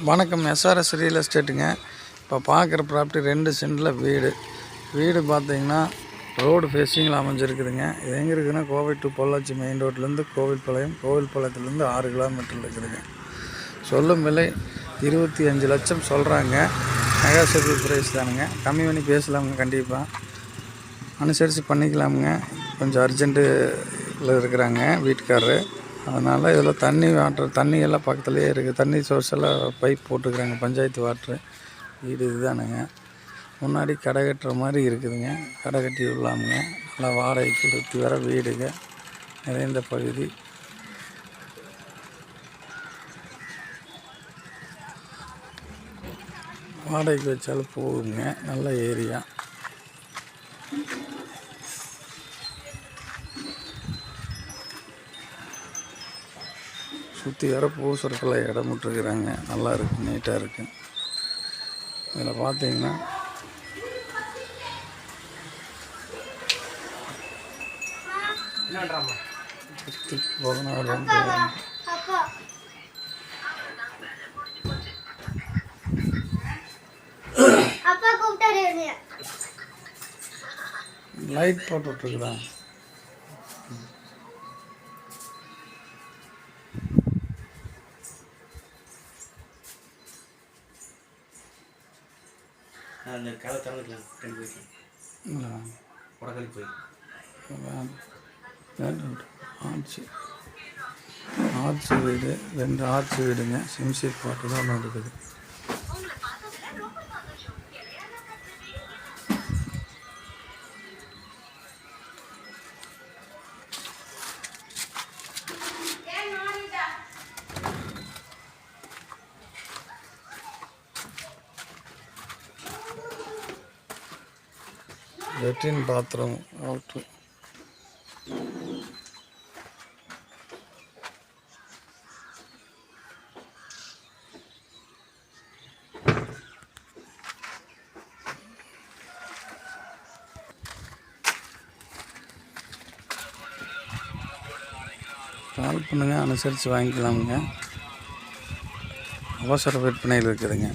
வணக்கம். SRS real எஸ்டேட்டுங்க. இப்போ பார்க்குற ப்ராப்பர்ட்டி 2 சென்டில் வீடு பார்த்தீங்கன்னா ரோடு ஃபேஸிங்கில் அமைஞ்சிருக்குதுங்க. இது எங்கே இருக்குதுன்னா கோவை டு பொள்ளாச்சி மெயின் ரோட்லேருந்து கோவில்பாளையத்துலேருந்து 6 கிலோமீட்டரில் இருக்குதுங்க. சொல்லும் விலை 25 லட்சம் சொல்கிறாங்க. நெகோசியபிள் ப்ரைஸ் தானுங்க. கம்மி பண்ணி பேசலாமுங்க. கண்டிப்பாக அனுசரித்து பண்ணிக்கலாமுங்க. கொஞ்சம் அர்ஜென்ட்டில் இருக்கிறாங்க வீட்டுக்காரரு. அதனால் இதில் தண்ணி எல்லாம் பக்கத்துலேயே இருக்குது. தண்ணி சோர்ஸ் எல்லாம் பைப் போட்டுக்கிறாங்க. பஞ்சாயத்து வாட்ரு. வீடு இதுதானுங்க. முன்னாடி கடை கட்டுற மாதிரி இருக்குதுங்க. கடை கட்டி விடலாமுங்க. நல்லா வாடகைக்கு சுற்றி வர வீடுங்க நிறைந்த பகுதி. வாடகைக்கு வச்சாலும் போகுங்க. நல்ல ஏரியா. சுற்றி வர பூசறதுக்குள்ள இடம் விட்டுருக்குறாங்க. நல்லா இருக்குது, நீட்டாக இருக்குது. இதில் பார்த்தீங்கன்னா லைட் போட்டு விட்டுருக்குறாங்க. அந்த கதை திறந்துக்கலாம். 2 வீட்டில் உடக்கலி போய் ஆர்ச்சி வீடு, 2 ஆர்ச்சி வீடுங்க. சிம்சீட் பாட்டு தான் ஒன்று இருக்குது. லெட்ரின் பாத்ரூம் அவுட்ரு. கால் பண்ணுங்கள், அனுசரித்து வாங்கிக்கலாமுங்க. அவசர விற்பனையில் இருக்குதுங்க.